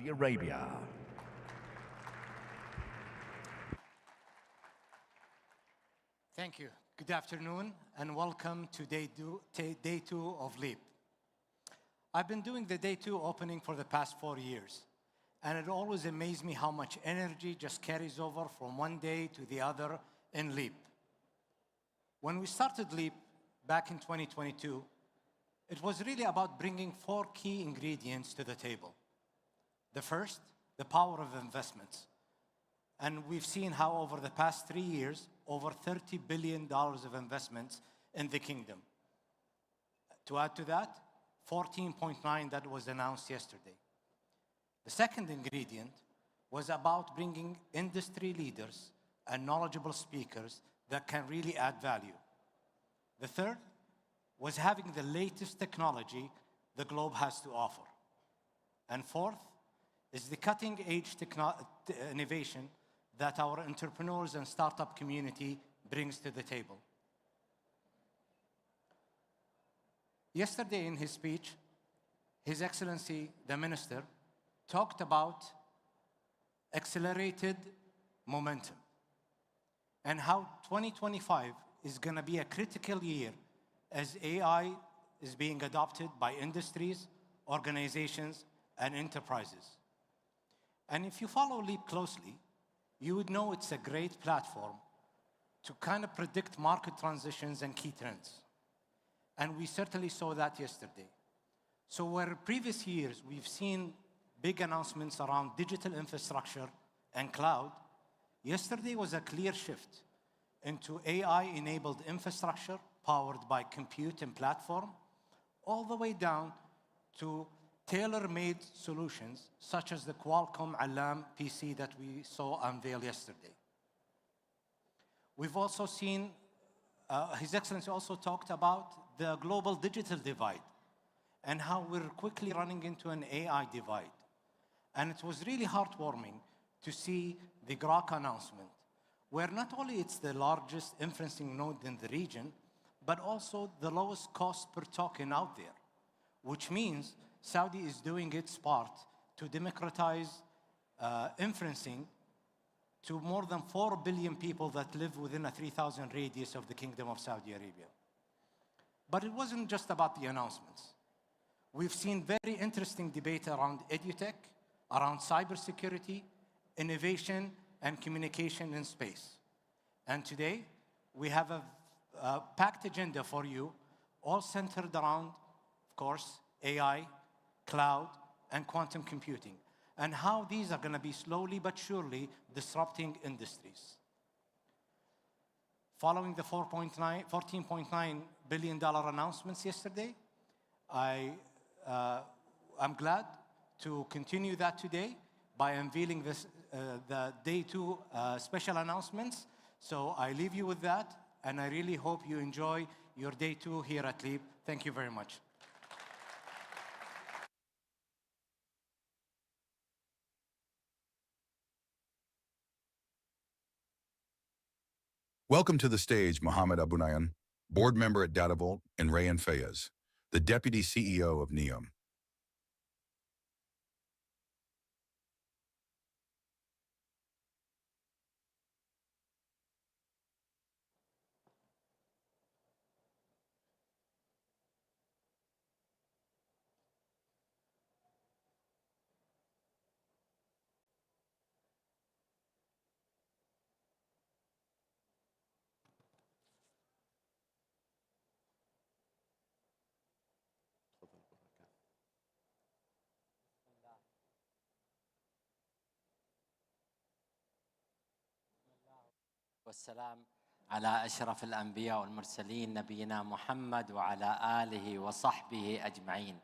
Saudi Arabia. Thank you. Good afternoon and welcome to day two of Leap. I've been doing the day two opening for the past 4 years, and it always amazes me how much energy just carries over from one day to the other in Leap. When we started Leap back in 2022, it was really about bringing 4 key ingredients to the table. The first, the power of investments. And we've seen how over the past 3 years, over $30 billion of investments in the kingdom. To add to that, 14.9 that was announced yesterday. The second ingredient was about bringing industry leaders and knowledgeable speakers that can really add value. The third was having the latest technology the globe has to offer. And fourth is the cutting-edge innovation that our entrepreneurs and startup community brings to the table. Yesterday in his speech, His Excellency, the Minister, talked about accelerated momentum and how 2025 is going to be a critical year as AI is being adopted by industries, organizations, and enterprises. And if you follow Leap closely, you would know it's a great platform to kind of predict market transitions and key trends. And we certainly saw that yesterday. So where previous years we've seen big announcements around digital infrastructure and cloud, yesterday was a clear shift into AI-enabled infrastructure powered by compute and platform, all the way down to tailor-made solutions such as the Qualcomm Alam PC that we saw unveiled yesterday. We've also seen, His Excellency also talked about the global digital divide and how we're quickly running into an AI divide. And it was really heartwarming to see the Grok announcement, where not only it's the largest inferencing node in the region, but also the lowest cost per token out there, which means Saudi is doing its part to democratize inferencing to more than 4 billion people that live within a 3,000 radius of the Kingdom of Saudi Arabia. But it wasn't just about the announcements. We've seen very interesting debate around edutech, around cybersecurity, innovation, and communication in space. And today, we have a packed agenda for you, all centered around, of course, AI, cloud, and quantum computing, and how these are going to be slowly but surely disrupting industries. Following the $14.9 billion announcements yesterday, I'm glad to continue that today by unveiling the Day 2 special announcements. So I leave you with that, and I really hope you enjoy your Day 2 here at Leap. Thank you very much. Welcome to the stage, Mohammed Abunayan, board member at Datavolt, and Rayan Fayez, the deputy CEO of NEOM. والسلام على أشرف الأنبياء والمرسلين نبينا محمد وعلى آله وصحبه أجمعين.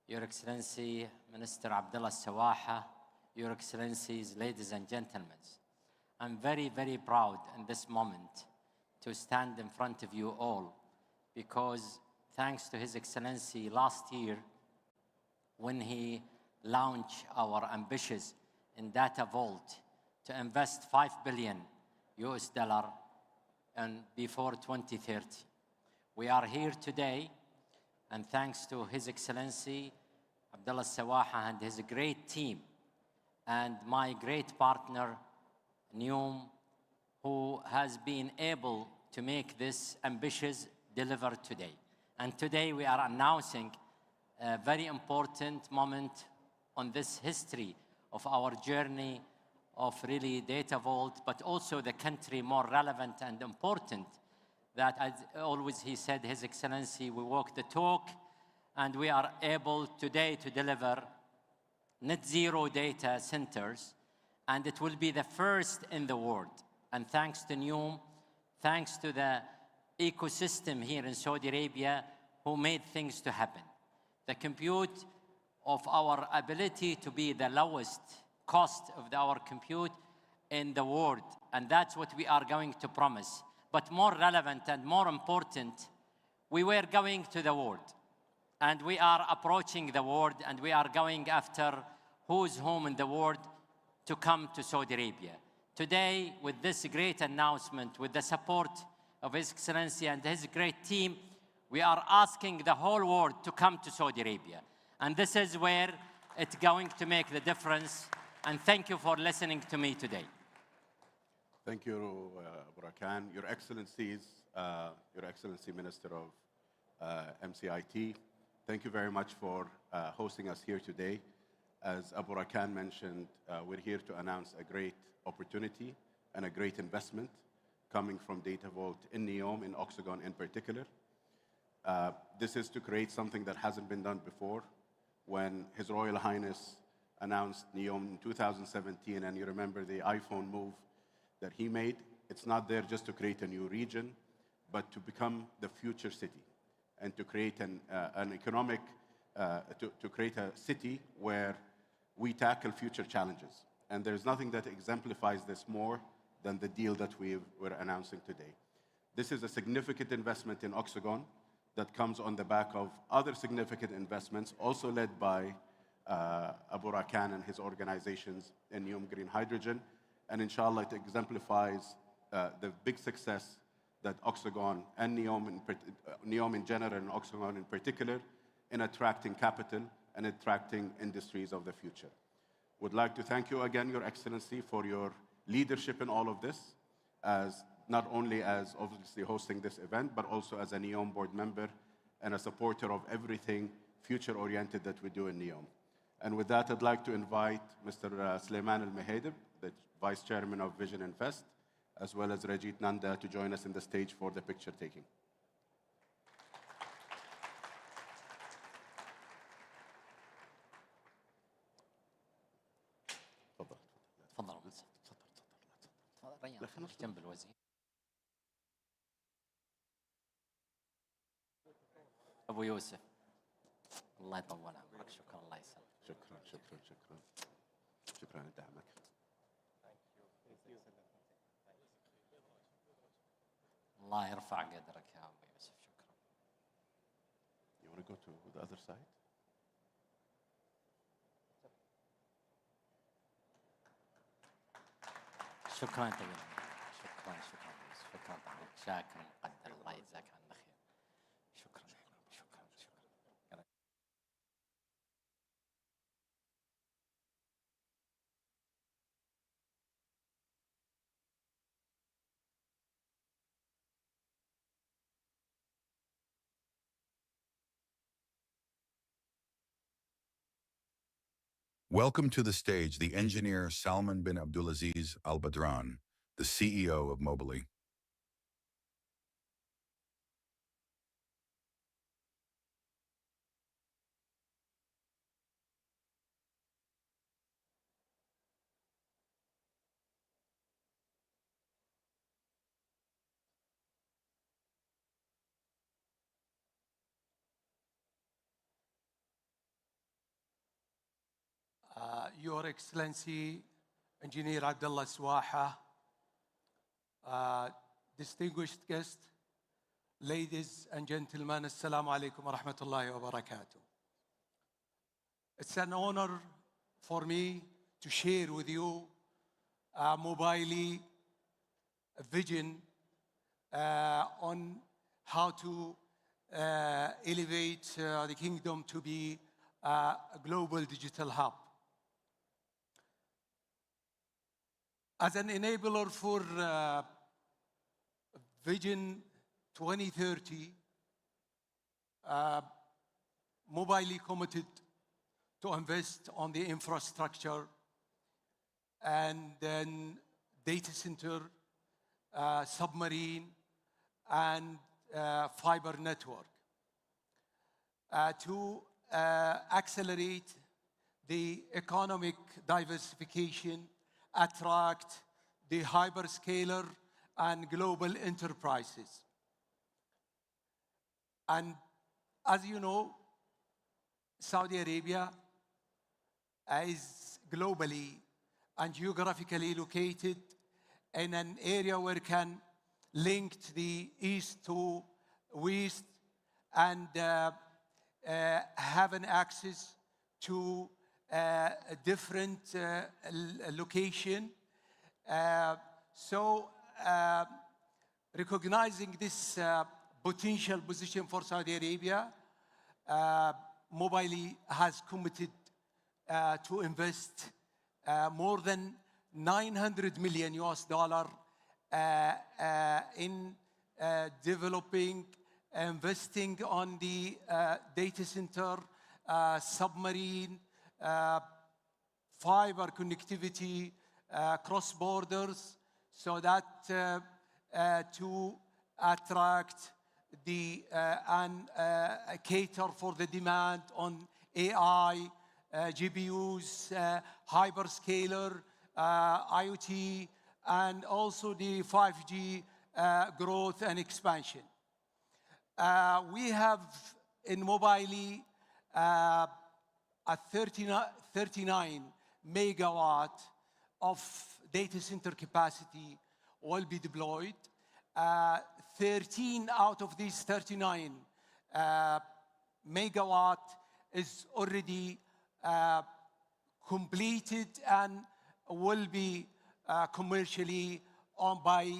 Your Excellency, Minister Abdullah Sawaha, Your Excellencies, ladies and gentlemen, I'm very, very proud in this moment to stand in front of you all, because thanks to His Excellency last year, when he launched our ambitions in Datavolt to invest $5 billion and before 2030. We are here today, and thanks to His Excellency Abdullah Sawaha and his great team, and my great partner, اليوم, who has been able to make this ambitious deliver today. And today we are announcing a very important moment on this history of our journey of really Data Vault, but also the country more relevant and important, that as always he said, His Excellency, we walk the talk, and we are able today to deliver net zero data centers, and it will be the first in the world. And thanks to اليوم, thanks to the ecosystem here in Saudi Arabia who made things to happen. The compute of our ability to be the lowest cost of our compute in the world, and that's what we are going to promise. But more relevant and more important, we were going to the world, and we are approaching the world, and we are going after who's home in the world to come to Saudi Arabia. Today, with this great announcement, with the support of His Excellency and his great team, we are asking the whole world to come to Saudi Arabia. And this is where it's going to make the difference. And thank you for listening to me today. Thank you, Burakan. Your Excellencies, Your Excellency Minister of MCIT, thank you very much for hosting us here today. As Abu Rakan mentioned, we're here to announce a great opportunity and a great investment coming from Data Vault in اليوم, in Oxagon in particular. This is to create something that hasn't been done before. When His Royal Highness announced اليوم in 2017, and you remember the iPhone move that he made, it's not there just to create a new region, but to become the future city and to create an economic, to create a city where we tackle future challenges. And there's nothing that exemplifies this more than the deal that we're announcing today. This is a significant investment in Oxagon that comes on the back of other significant investments, also led by Abu Rakan and his organizations in اليوم Green Hydrogen. And inshallah, it exemplifies the big success that Oxagon and اليوم in general and Oxagon in particular in attracting capital and attracting industries of the future. Would like to thank you again, Your Excellency, for your leadership in all of this, as not only as obviously hosting this event, but also as an اليوم board member and a supporter of everything future-oriented that we do in اليوم. And with that, I'd like to invite Mr. Sulaiman Al-Mahedib, the Vice Chairman of Vision Invest, as well as Rajit Nanda, to join us in the stage for the picture taking. جنب الوزير. أبو يوسف، الله يطول عمرك. شكرا، الله يسلمك. شكرا شكرا شكرا شكرا لدعمك. الله يرفع قدرك يا أبو يوسف. شكرا. You want to go to the other side? شكرا طويل. شكرا شكرا شكرا طويل. شاكر مقدر. الله يجزاك عنا خير. شكرا شكرا شكرا. Welcome to the stage the engineer Salman bin Abdulaziz Al Badran, the CEO of Mobily. Your Excellency, Engineer Abdullah Sawaha, distinguished guests, ladies and gentlemen, Assalamu alaikum wa rahmatullahi wa barakatuh. It's an honor for me to share with you Mobily vision on how to elevate the kingdom to be global digital hub. As an enabler for Vision 2030, Mobile committed to invest on the infrastructure and then data center, submarine, and fiber network to accelerate the economic diversification, attract the hyperscaler and global enterprises. And as you know, Saudi Arabia is globally and geographically located in an area where it can link the east to west and have an access to a different location. So recognizing this potential position for Saudi Arabia, Mobile has committed to invest more than $900 million in developing, investing on the data center, submarine, fiber connectivity, cross borders, so that to attract the and cater for the demand on AI, GPUs, hyperscaler, IoT, and also the 5G growth and expansion. We have in Mobile a 39 megawatt of data center capacity will be deployed. 13 out of these 39 megawatt is already completed and will be commercially on by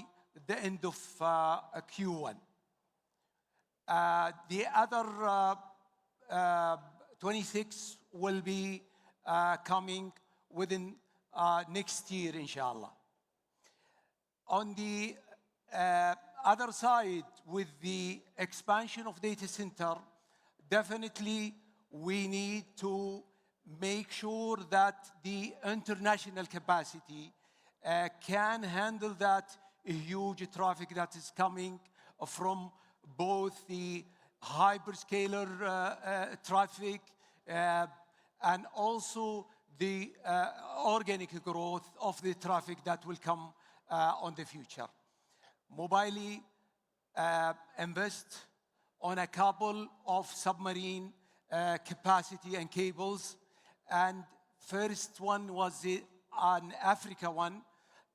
the end of Q1. The other 26 will be coming within next year, inshallah. On the other side, with the expansion of data center, definitely we need to make sure that the international capacity can handle that huge traffic that is coming from both the hyperscaler traffic and also the organic growth of the traffic that will come on the future. Mobile invest on a couple of submarine capacity and cables, and first one was an Africa one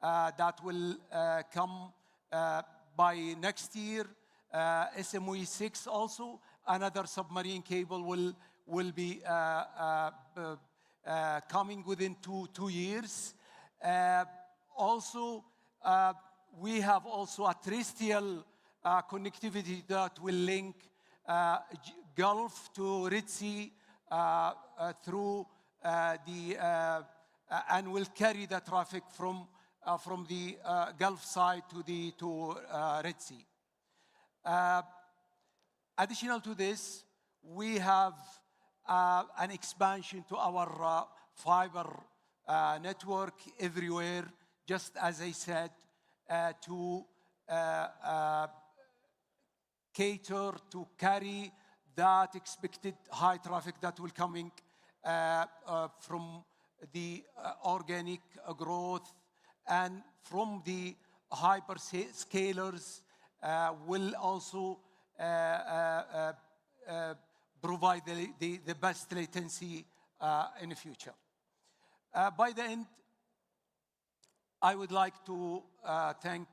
that will come by next year. SME 6 also, another submarine cable will be coming within two years. Also, we have also a terrestrial connectivity that will link Gulf to Red Sea through and will carry the traffic from the Gulf side to Red Sea. Additional to this, we have an expansion to our fiber network everywhere, just as I said, to cater to carry that expected high traffic that will coming from the organic growth and from the hyperscalers will also provide the best latency in the future. By the end, I would like to thank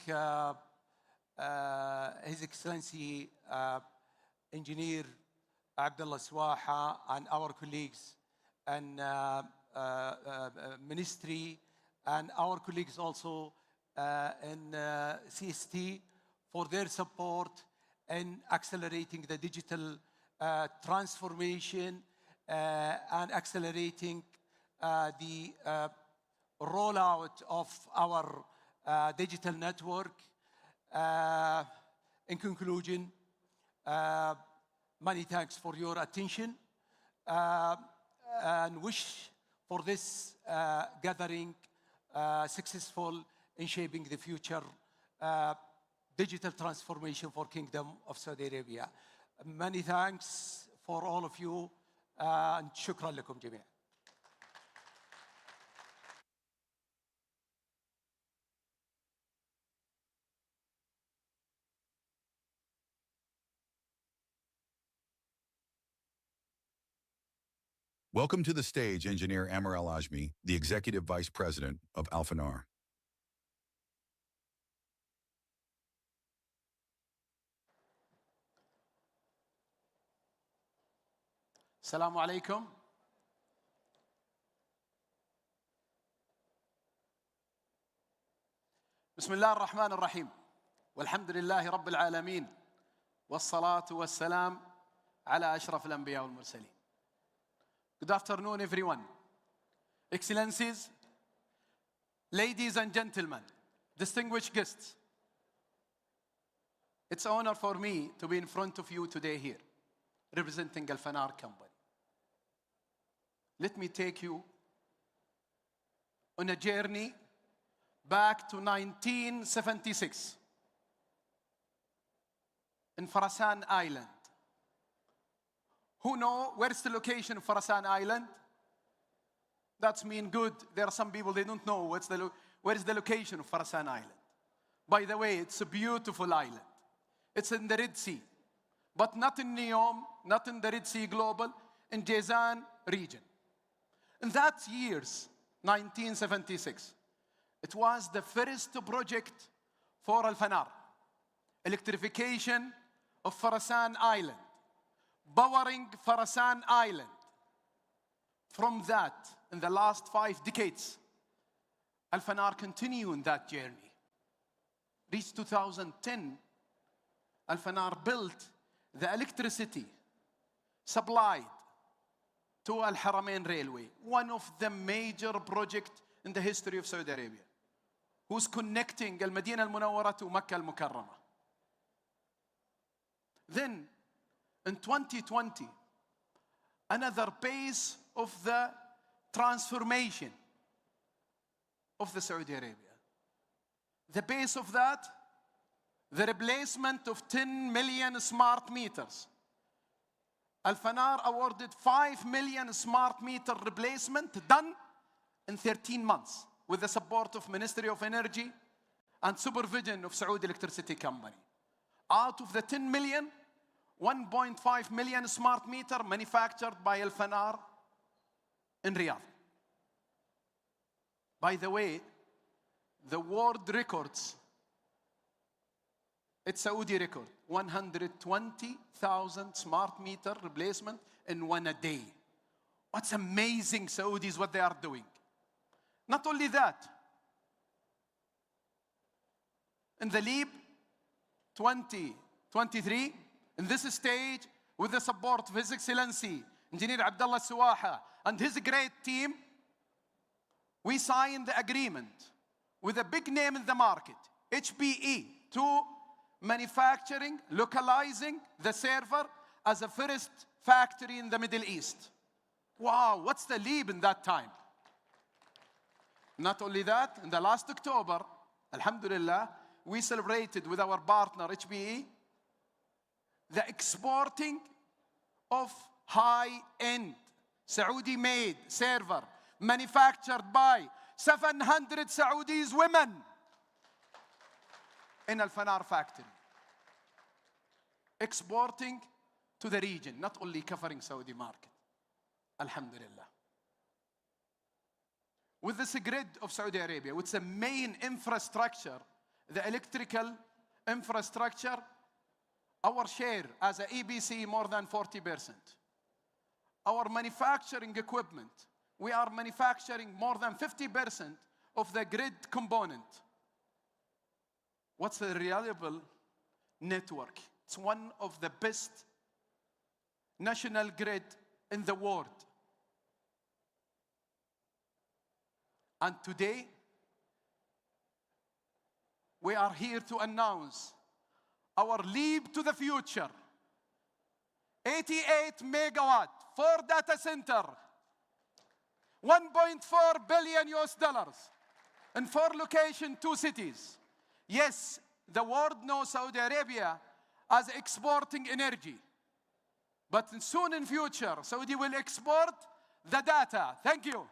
His Excellency Engineer Abdullah Swaha and our colleagues and ministry and our colleagues also in CST for their support in accelerating the digital transformation and accelerating the rollout of our digital network. In conclusion, many thanks for your attention, and wish for this gathering successful in shaping the future digital transformation for Kingdom of Saudi Arabia. Many thanks for all of you, and شكرا لكم جميعا. Welcome to the stage, Engineer Amr Al-Ajmi, the Executive Vice President of Al-Fanar. السلام عليكم. بسم الله الرحمن الرحيم والحمد لله رب العالمين والصلاة والسلام على أشرف الأنبياء والمرسلين. Good afternoon, everyone. Excellencies, ladies and gentlemen, distinguished guests. It's an honor for me to be in front of you today here, representing Al-Fanar company. Let me take you on a journey back to 1976 in Farasan Island. Who know where's the location of Farasan Island? That's mean good. There are some people, they don't know where is the location of Farasan Island. By the way, it's a beautiful island. It's in the Red Sea, but not in Neom, not in the Red Sea Global, in Jazan region. In that years, 1976, it was the first project for Al-Fanar, electrification of Farasan Island, powering Farasan Island. From that, in the last 5 decades, Al-Fanar continued in that journey. Reached 2010, Al-Fanar built the electricity supplied to Al-Haramain Railway, one of the major projects in the history of Saudi Arabia, who's connecting Al-Madinah Al-Munawwara to Makkah Al-Mukarramah. Then, in 2020, another phase of the transformation of the Saudi Arabia. The base of that, the replacement of 10 million smart meters. Al-Fanar awarded 5 million smart meter replacement done in 13 months with the support of Ministry of Energy and supervision of Saudi Electricity Company. Out of the 10 million, 1.5 million smart meter manufactured by Al-Fanar in Riyadh. By the way, the world records, it's Saudi record, 120,000 smart meter replacement in 1 day. What's amazing, Saudis, what they are doing. Not only that, in the Leap 2023, in this stage, with the support of His Excellency, Engineer Abdullah Suwaha and his great team, we signed the agreement with a big name in the market, HPE, to manufacturing, localizing the server as a first factory in the Middle East. Wow, what's the leap in that time? Not only that, in the last October, Alhamdulillah, we celebrated with our partner HPE the exporting of high-end Saudi-made server manufactured by 700 Saudis women in Al-Fanar factory. Exporting to the region, not only covering Saudi market. Alhamdulillah. With this grid of Saudi Arabia, which is the main infrastructure, the electrical infrastructure, our share as a EBC more than 40%. Our manufacturing equipment, we are manufacturing more than 50% of the grid component. What's a reliable network? It's one of the best national grid in the world. And today, we are here to announce our leap to the future. 88 megawatt, 4 data center, 1.4 billion US dollars in 4 locations, 2 cities. Yes, the world knows Saudi Arabia as exporting energy. But soon in future, Saudi will export the data. Thank you.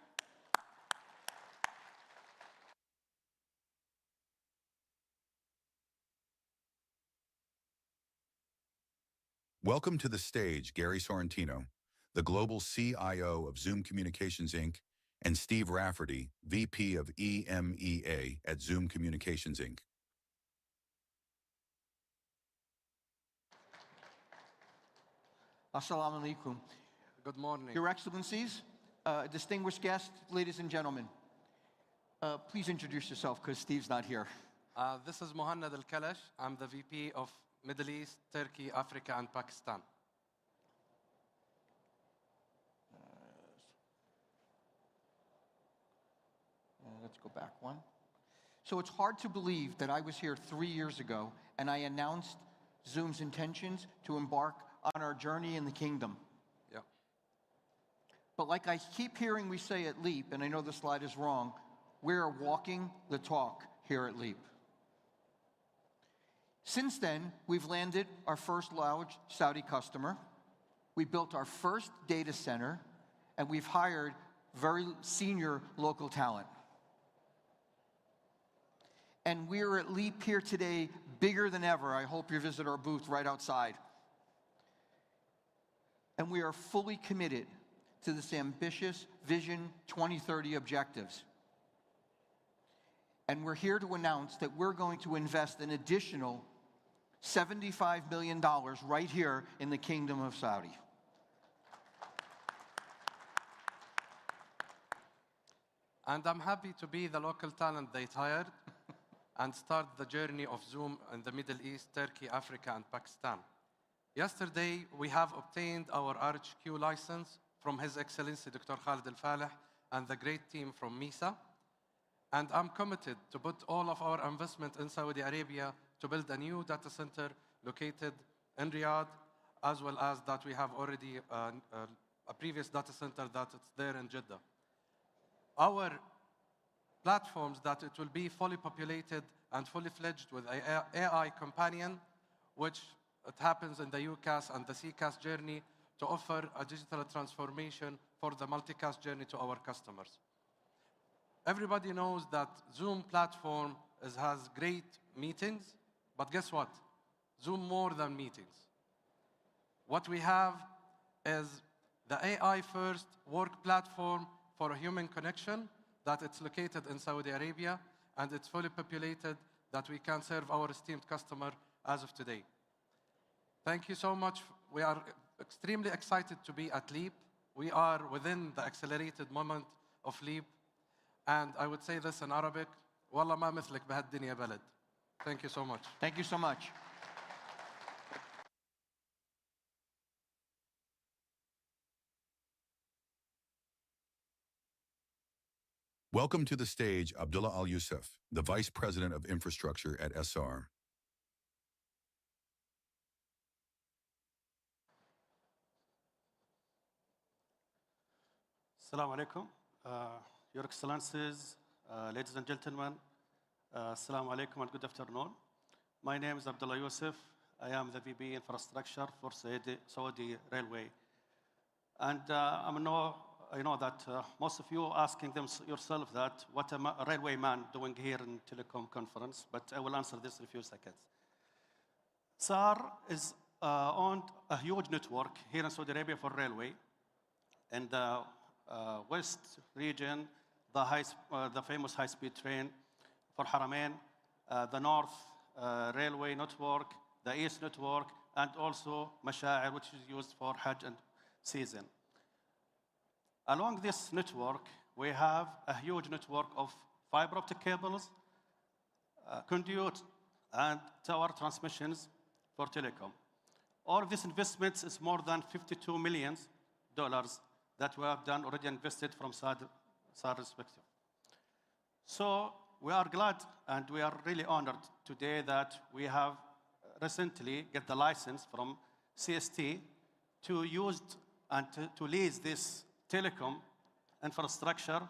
Welcome to the stage, Gary Sorrentino, the global CIO of Zoom Communications, Inc., and Steve Rafferty, VP of EMEA at Zoom Communications, Inc. Assalamu alaikum. Good morning. Your Excellencies, distinguished guests, ladies and gentlemen, please introduce yourself because Steve's not here. This is Mohannad Al-Kalash. I'm the VP of Middle East, Turkey, Africa, and Pakistan. Let's go back one. So it's hard to believe that I was here 3 years ago and I announced Zoom's intentions to embark on our journey in the kingdom. Yeah. But like I keep hearing we say at Leap, and I know the slide is wrong, we're walking the talk here at Leap. Since then, we've landed our first large Saudi customer, we built our first data center, and we've hired very senior local talent. And we're at Leap here today bigger than ever. I hope you visit our booth right outside. And we are fully committed to this ambitious Vision 2030 objectives. And we're here to announce that we're going to invest an additional $75 million right here in the Kingdom of Saudi. And I'm happy to be the local talent they hired and start the journey of Zoom in the Middle East, Turkey, Africa, and Pakistan. Yesterday, we have obtained our RHQ license from His Excellency Dr. Khalid Al-Faleh and the great team from MISA. And I'm committed to put all of our investment in Saudi Arabia to build a new data center located in Riyadh, as well as that we have already a previous data center that it's there in Jeddah. Our platforms that it will be fully populated and fully fledged with AI companion, which it happens in the UCaaS and the CCaaS journey to offer a digital transformation for the multicast journey to our customers. Everybody knows that Zoom platform has great meetings, but guess what? Zoom more than meetings. What we have is the AI-first work platform for a human connection that it's located in Saudi Arabia, and it's fully populated that we can serve our esteemed customer as of today. Thank you so much. We are extremely excited to be at Leap. We are within the accelerated moment of Leap. And I would say this in Arabic, والله ما مثلك بهالدنيا بلد. Thank you so much. Thank you so much. Welcome to the stage, Abdullah Al-Yusuf, the Vice President of Infrastructure at SR. Assalamu alaikum. Your Excellencies, ladies and gentlemen, Assalamu alaikum and good afternoon. My name is Abdullah Yusuf. I am the VP Infrastructure for Saudi Railway. And I know that most of you are asking yourself that what a railway man doing here in telecom conference, but I will answer this in a few seconds. SAR is owned a huge network here in Saudi Arabia for railway. In the west region, the famous high-speed train for Haramain, the north railway network, the east network, and also Masha'ir, which is used for Hajj and season. Along this network, we have a huge network of fiber optic cables, conduit, and tower transmissions for telecom. All of these investments is more than $52 million that we have done already invested from Saudi perspective. So we are glad and we are really honored today that we have recently get the license from CST to use and to lease this telecom infrastructure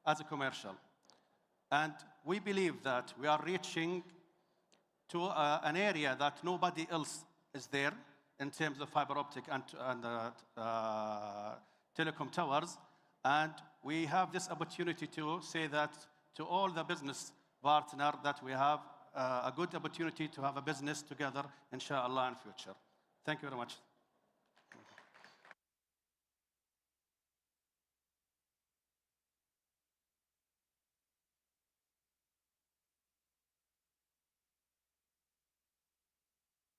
as a commercial. And we believe that we are reaching to an area that nobody else is there in terms of fiber optic and telecom towers. And we have this opportunity to say that to all the business partners that we have a good opportunity to have a business together, inshallah, in future. Thank you very much.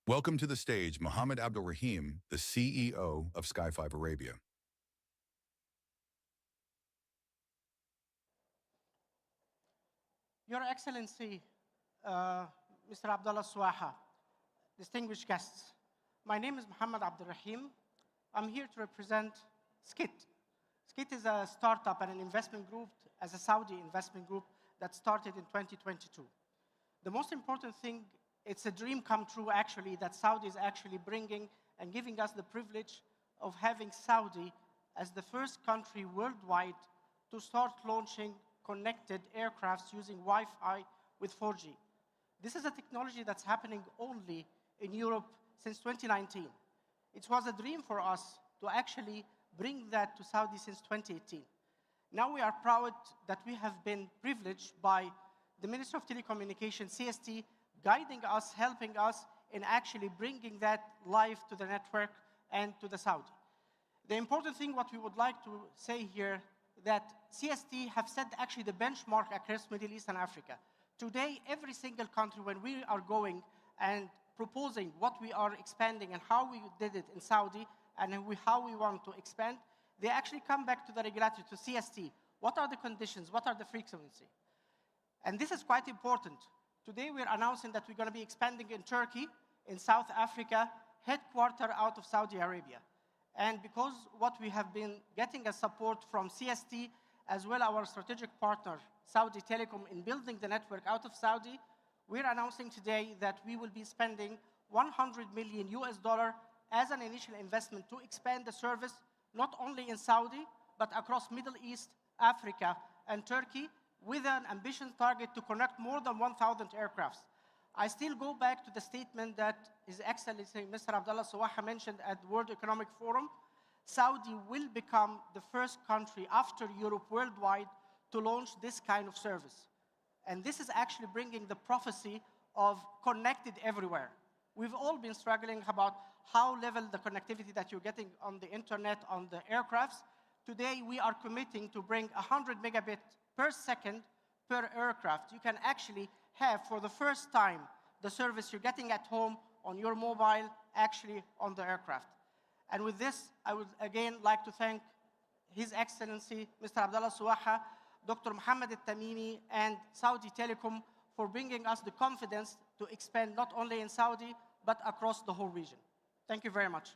Welcome to the stage, Mohammed Abdul Rahim, the CEO of Sky 5 Arabia. Your Excellency, Mr. Abdullah Swaha, distinguished guests, my name is Mohammed Abdul Rahim. I'm here to represent SCIT. SCIT is a startup and an investment group, as a Saudi investment group that started in 2022. The most important thing, it's a dream come true, actually, that Saudi is actually bringing and giving us the privilege of having Saudi as the first country worldwide to start launching connected aircrafts using Wi-Fi with 4G. This is a technology that's happening only in Europe since 2019. It was a dream for us to actually bring that to Saudi since 2018. Now we are proud that we have been privileged by the Minister of Telecommunications, CST, guiding us, helping us in actually bringing that live to the network and to the Saudi. The important thing what we would like to say here, that CST have set actually the benchmark across Middle East and Africa. Today, every single country, when we are going and proposing what we are expanding and how we did it in Saudi and how we want to expand, they actually come back to the regulator, to CST. What are the conditions? What are the frequency? And this is quite important. Today, we're announcing that we're going to be expanding in Turkey, in South Africa, headquartered out of Saudi Arabia. And because what we have been getting as support from CST, as well our strategic partner, Saudi Telecom, in building the network out of Saudi, we're announcing today that we will be spending $100 million as an initial investment to expand the service, not only in Saudi, but across Middle East, Africa, and Turkey, with an ambitious target to connect more than 1,000 aircrafts. I still go back to the statement that His Excellency Mr. Abdullah Swaha mentioned at the World Economic Forum. Saudi will become the first country after Europe worldwide to launch this kind of service. And this is actually bringing the prophecy of connected everywhere. We've all been struggling about how level the connectivity that you're getting on the internet, on the aircrafts. Today, we are committing to bring 100 megabit per second per aircraft. You can actually have, for the first time, the service you're getting at home, on your mobile, actually on the aircraft. And with this, I would again like to thank His Excellency, Mr. Abdullah Swaha, Dr. Mohammed Al-Tamimi, and Saudi Telecom for bringing us the confidence to expand not only in Saudi, but across the whole region. Thank you very much.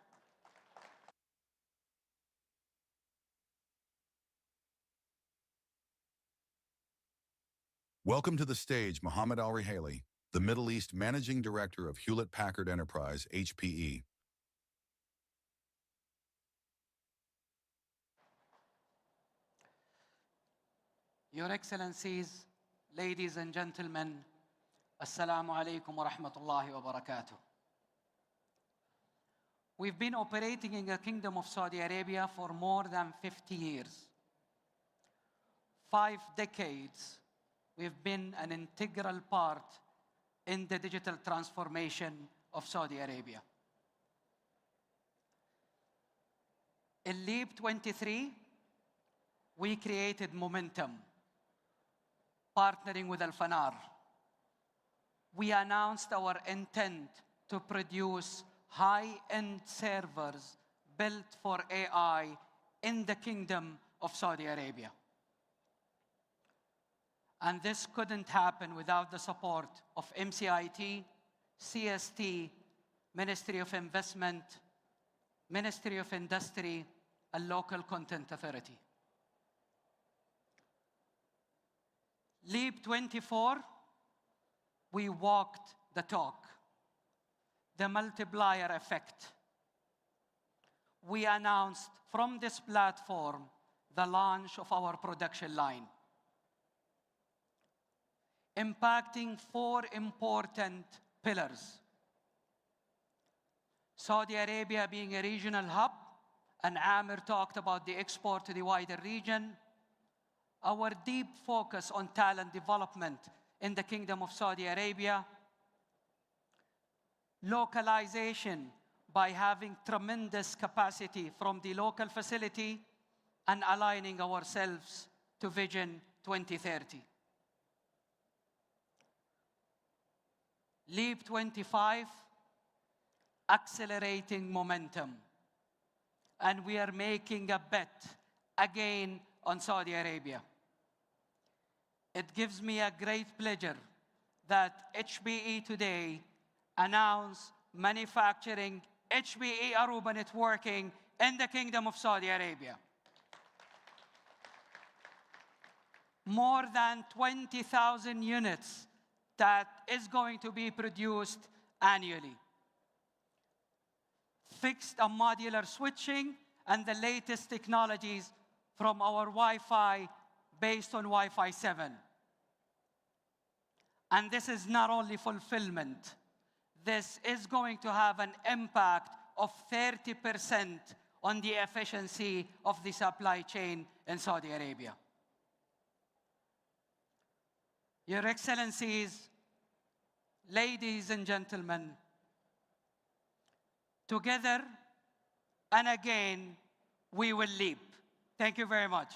Welcome to the stage, Mohammed Al-Rihaili, the Middle East Managing Director of Hewlett-Packard Enterprise, HPE. Your Excellencies, ladies and gentlemen, Assalamu alaikum wa rahmatullahi wa barakatuh. We've been operating in the Kingdom of Saudi Arabia for more than 50 years. 5 decades, we've been an integral part in the digital transformation of Saudi Arabia. In Lib25, we created momentum, partnering with Al-Fanar. We announced our intent to produce high-end servers built for AI in the Kingdom of Saudi Arabia. And this couldn't happen without the support of MCIT, CST, Ministry of Investment, Ministry of Industry, a local content authority. Lib24, we walked the talk, the multiplier effect. We announced from this platform the launch of our production line, impacting 4 important pillars. Saudi Arabia being a regional hub, and Amir talked about the export to the wider region. Our deep focus on talent development in the Kingdom of Saudi Arabia. Localization by having tremendous capacity from the local facility and aligning ourselves to Vision 2030. Lib25, accelerating momentum. And we are making a bet again on Saudi Arabia. It gives me a great pleasure that HBE today announced manufacturing HBE Aruba networking in the Kingdom of Saudi Arabia. More than 20,000 units that is going to be produced annually. Fixed and modular switching and the latest technologies from our Wi-Fi based on Wi-Fi 7. And this is not only fulfillment. This is going to have an impact of 30% on the efficiency of the supply chain in Saudi Arabia. Your Excellencies, ladies and gentlemen, together and again, we will leap. Thank you very much.